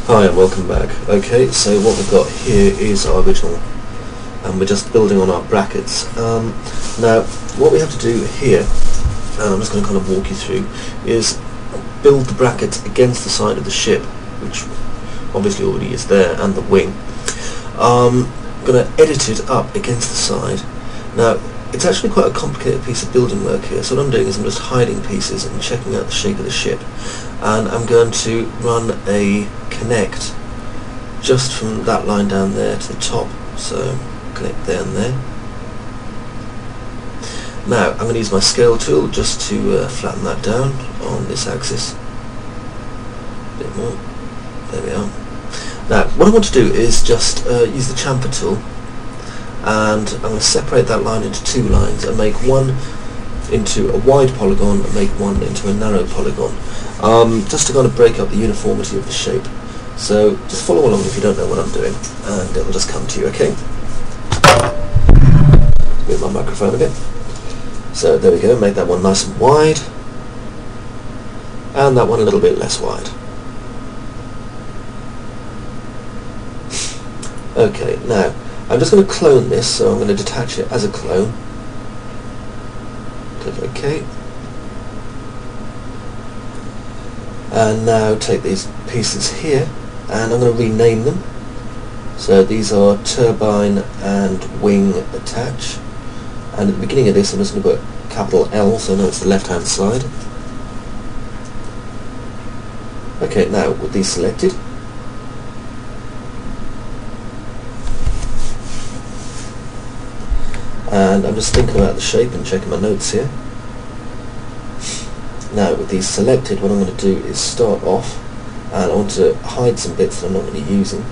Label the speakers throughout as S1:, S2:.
S1: Hi and welcome back. Okay, so what we've got here is our original, and we're just building on our brackets. Now, what we have to do here, and I'm just going to kind of walk you through, is build the brackets against the side of the ship, which obviously already is there, and the wing. I'm going to edit it up against the side. Now, it's actually quite a complicated piece of building work here, so what I'm doing is I'm just hiding pieces and checking out the shape of the ship, and I'm going to run a connect just from that line down there to the top, so connect there and there. Now I'm going to use my scale tool just to flatten that down on this axis a bit more. There we are. Now what I want to do is just use the chamfer tool, and I'm going to separate that line into two lines and make one into a wide polygon and make one into a narrow polygon, just to kind of break up the uniformity of the shape. So just follow along if you don't know what I'm doing, and it will just come to you, okay? Move my microphone a bit. So there we go, make that one nice and wide, and that one a little bit less wide. Okay, now I'm just going to clone this, so I'm going to detach it as a clone. Click OK. And now take these pieces here, and I'm going to rename them. So these are turbine and wing attach. And at the beginning of this I'm just going to put capital L, so now it's the left hand side. Okay, now with these selected, and I'm just thinking about the shape and checking my notes here. Now with these selected, what I'm going to do is start off, and I want to hide some bits that I'm not really using.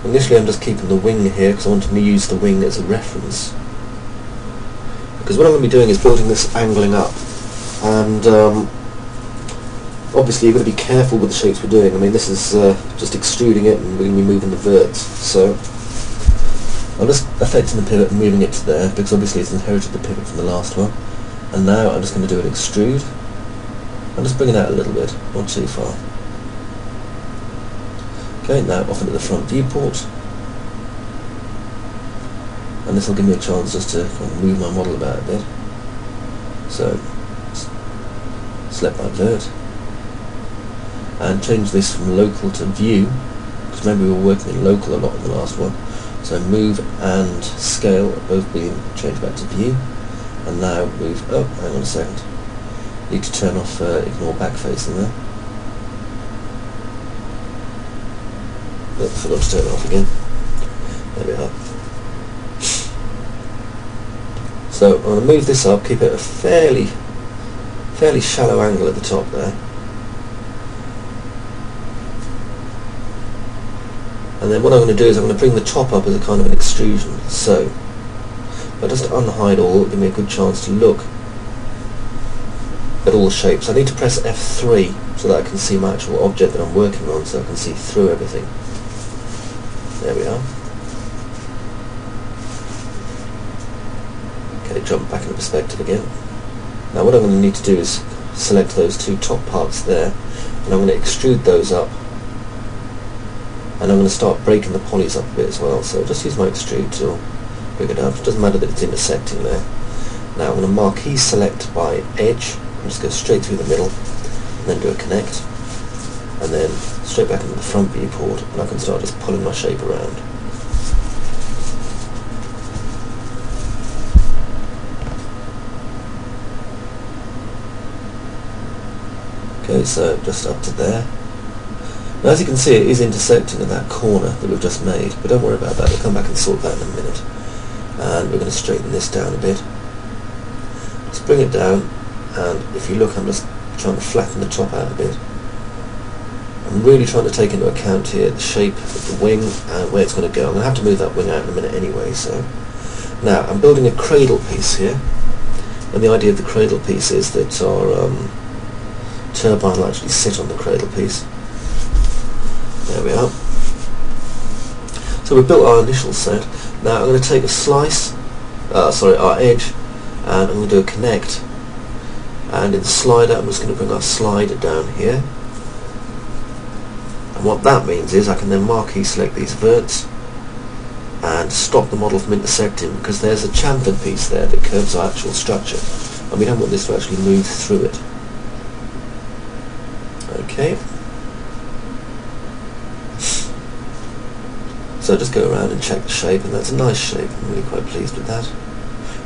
S1: Initially I'm just keeping the wing here because I want to use the wing as a reference. Because what I'm going to be doing is building this angling up, and obviously you've got to be careful with the shapes we're doing. I mean, this is just extruding it, and we're going to be moving the verts. So I'm just affecting the pivot and moving it to there, because obviously it's inherited the pivot from the last one. And now I'm just going to do an extrude. I'm just bringing it out a little bit, not too far. Okay, now off into the front viewport. And this will give me a chance just to kind of move my model about a bit. So, select my vert, and change this from local to view, because remember we were working in local a lot in the last one. So move and scale are both being changed back to view, and now move, oh hang on a second, need to turn off ignore back facing there. Oh, forgot to turn it off again. There we are. So I'm going to move this up, keep it at a fairly shallow angle at the top there. And then what I'm going to do is I'm going to bring the top up as a kind of an extrusion. So if I just unhide all, give me a good chance to look at all the shapes. I need to press F3 so that I can see my actual object that I'm working on, so I can see through everything. There we are. Okay, jump back into perspective again. Now what I'm going to need to do is select those two top parts there, and I'm going to extrude those up. And I'm going to start breaking the polys up a bit as well, so just use my extrude tool, bring it up. It doesn't matter that it's intersecting there. Now I'm going to marquee select by edge, and just go straight through the middle, and then do a connect, and then straight back into the front viewport, and I can start just pulling my shape around. Okay, so just up to there. Now as you can see, it is intersecting at that corner that we've just made, but don't worry about that, we'll come back and sort that in a minute. And we're going to straighten this down a bit. Let's bring it down, and if you look, I'm just trying to flatten the top out a bit. I'm really trying to take into account here the shape of the wing and where it's going to go. I'm going to have to move that wing out in a minute anyway. So now I'm building a cradle piece here, and the idea of the cradle piece is that our turbine will actually sit on the cradle piece. There we are. So we've built our initial set. Now I'm going to take a slice our edge, and I'm going to do a connect, and in the slider I'm just going to bring our slider down here, and what that means is I can then marquee select these verts and stop the model from intersecting, because there's a chamfered piece there that curves our actual structure and we don't want this to actually move through it. Okay, so just go around and check the shape, and that's a nice shape. I'm really quite pleased with that,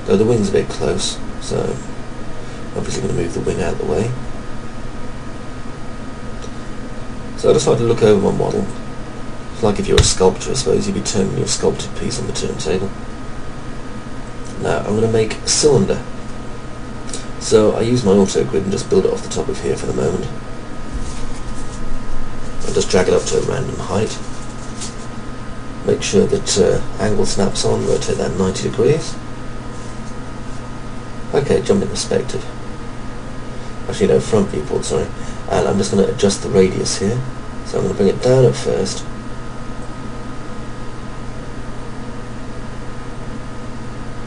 S1: though the wing's a bit close, so obviously going to move the wing out of the way. So I decided to look over my model. It's like if you're a sculptor, I suppose, you'd be turning your sculpted piece on the turntable. Now I'm going to make a cylinder. So I use my auto grid and just build it off the top of here for the moment. I'll just drag it up to a random height. Make sure that angle snaps on, rotate that 90 degrees. Okay, jump in perspective. Actually no, front viewport, sorry. And I'm just going to adjust the radius here. So I'm going to bring it down at first.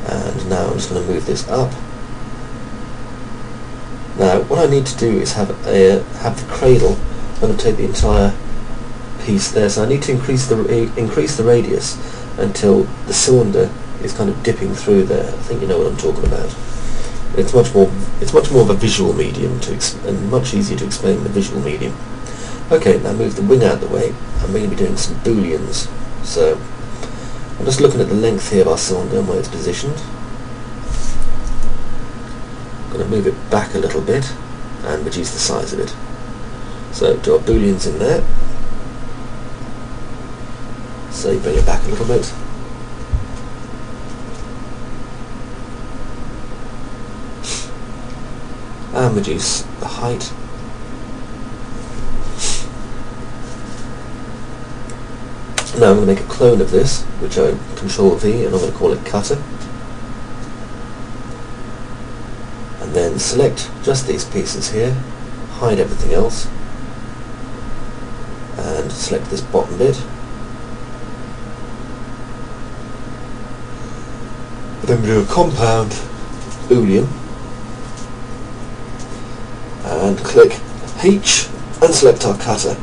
S1: And now I'm just going to move this up. Now what I need to do is have the cradle. I'm going to take the entire piece there, so I need to increase the radius until the cylinder is kind of dipping through there. I think you know what I'm talking about. It's much more of a visual medium and much easier to explain in the visual medium. Okay, now move the wing out of the way. I'm going to be doing some booleans. So I'm just looking at the length here of our cylinder and where it's positioned. I'm going to move it back a little bit and reduce the size of it. So do our booleans in there. So you bring it back a little bit. And reduce the height. Now I'm going to make a clone of this, which I Control V, and I'm going to call it cutter. And then select just these pieces here, hide everything else, and select this bottom bit. Then we do a compound boolean and click H and select our cutter.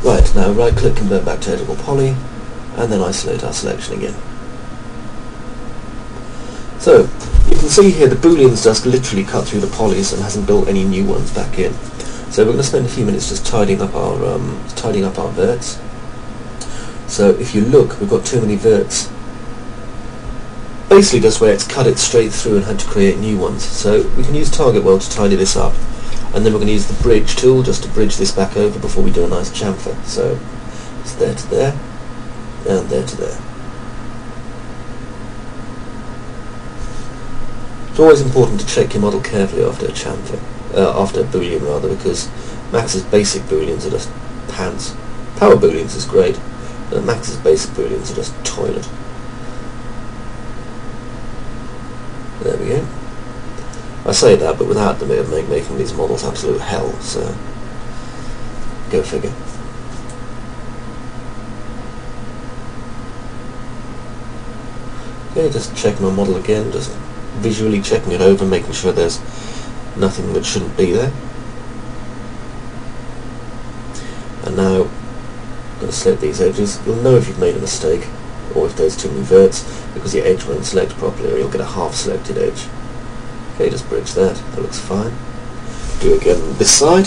S1: Right, now right click, convert back to editable poly, and then isolate our selection again. So you can see here the booleans just literally cut through the polys and hasn't built any new ones back in. So we're going to spend a few minutes just tidying up our verts. So if you look, we've got too many verts. Basically just where it's cut it straight through and had to create new ones. So we can use target weld to tidy this up, and then we're going to use the bridge tool just to bridge this back over before we do a nice chamfer. So it's there to there, and there to there. It's always important to check your model carefully after a chamfer, after a boolean rather, because Max's basic booleans are just pants. Power booleans is great, but Max's basic booleans are just toilet. There we go. I say that, but without them it would making these models absolute hell, so go figure. Okay, just checking my model again, just visually checking it over, making sure there's nothing that shouldn't be there. And now I'm going to select these edges. You'll know if you've made a mistake or if there's too many verts, because your edge won't select properly, or you'll get a half selected edge. Okay, just bridge that, that looks fine. Do it again on this side.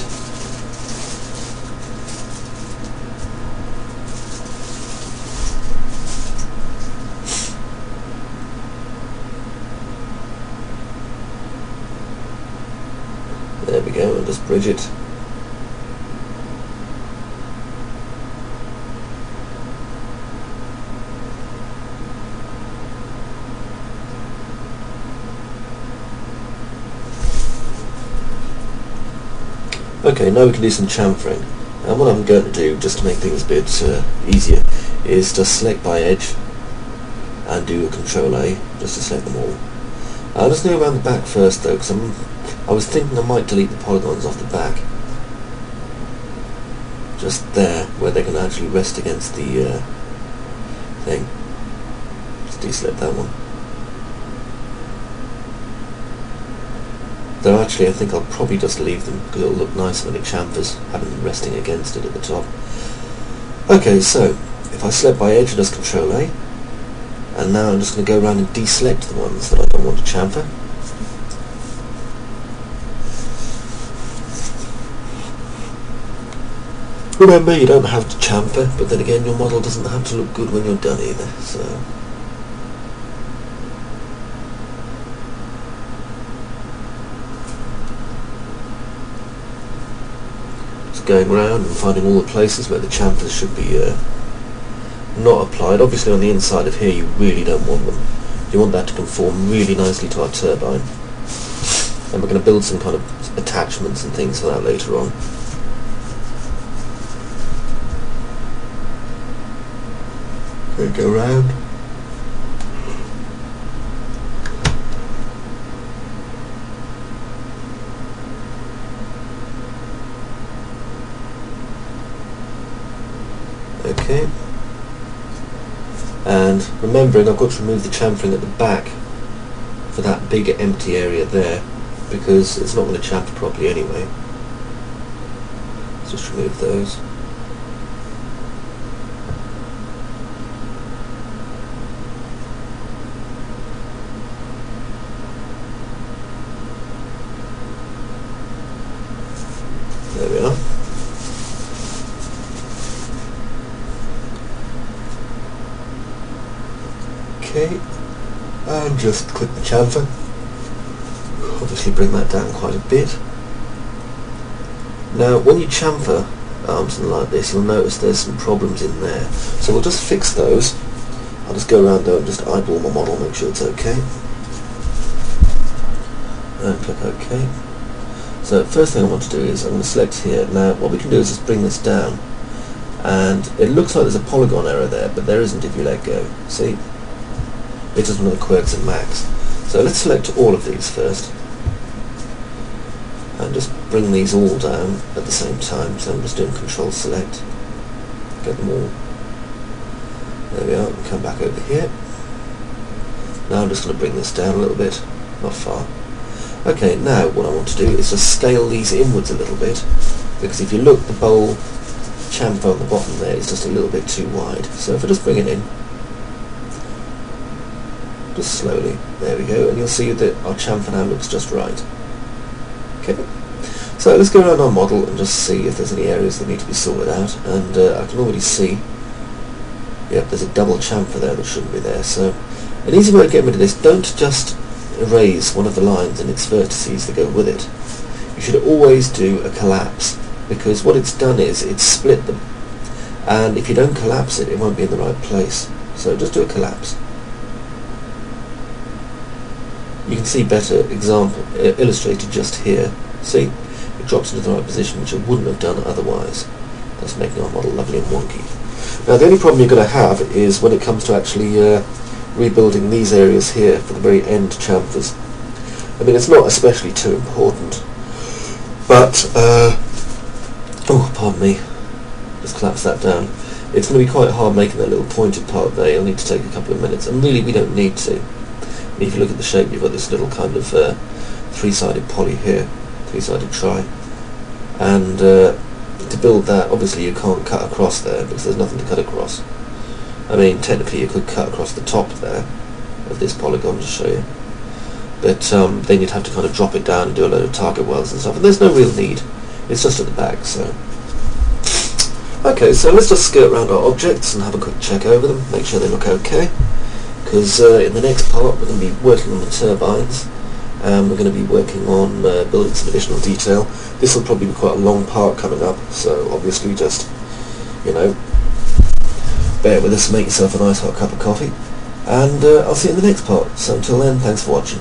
S1: There we go, and just bridge it. Okay, now we can do some chamfering. And what I'm going to do, just to make things a bit easier, is just select by edge and do a Control A, just to select them all. I'll just go around the back first though, because I was thinking I might delete the polygons off the back. Just there, where they can actually rest against the thing. Just deselect that one. Though actually I think I'll probably just leave them because it'll look nice when it chamfers, having them resting against it at the top. Okay, so if I select by edge and just Control A, and now I'm just going to go around and deselect the ones that I don't want to chamfer. Remember, you don't have to chamfer, but then again your model doesn't have to look good when you're done either, so... Just going around and finding all the places where the chamfers should be not applied. Obviously on the inside of here you really don't want them. You want that to conform really nicely to our turbine. And we're going to build some kind of attachments and things for that later on. Go around. Okay. And remembering I've got to remove the chamfering at the back for that big empty area there, because it's not going to chamfer properly anyway. Let's just remove those. There we are. Okay, and just click the chamfer. Obviously bring that down quite a bit. Now when you chamfer something like this, you'll notice there's some problems in there. So we'll just fix those. I'll just go around there and just eyeball my model, make sure it's okay. And click OK. So first thing I want to do is I'm going to select here. Now what we can do is just bring this down, and it looks like there's a polygon error there, but there isn't if you let go. See? It's just one of the quirks of Max. So let's select all of these first, and just bring these all down at the same time. So I'm just doing Control Select, get them all. There we are, and come back over here. Now I'm just going to bring this down a little bit, not far. Okay, now what I want to do is just scale these inwards a little bit, because if you look, the bowl chamfer on the bottom there is just a little bit too wide. So if I just bring it in, just slowly, there we go, and you'll see that our chamfer now looks just right. Okay, so let's go around our model and just see if there's any areas that need to be sorted out, and I can already see, yep, there's a double chamfer there that shouldn't be there. So an easy way of getting rid of this, don't just erase one of the lines and its vertices that go with it. You should always do a collapse, because what it's done is it's split them, and if you don't collapse it, it won't be in the right place. So just do a collapse. You can see better example illustrated just here. See, it drops into the right position, which it wouldn't have done otherwise. That's making our model lovely and wonky. Now the only problem you're going to have is when it comes to actually rebuilding these areas here for the very end chamfers. I mean, it's not especially too important, but oh, pardon me, just collapse that down. It's going to be quite hard making that little pointed part there. You'll need to take a couple of minutes, and really we don't need to. And if you look at the shape, you've got this little kind of three-sided poly here, three-sided tri, and to build that, obviously you can't cut across there because there's nothing to cut across. I mean, technically you could cut across the top there of this polygon to show you, but then you'd have to kind of drop it down and do a load of target welds and stuff, and there's no real need. It's just at the back. So okay, so let's just skirt around our objects and have a quick check over them, make sure they look okay, because in the next part we're going to be working on the turbines, and we're going to be working on building some additional detail. This will probably be quite a long part coming up, so obviously just, you know, bear with us, make yourself a nice hot cup of coffee, and I'll see you in the next part. So until then, thanks for watching.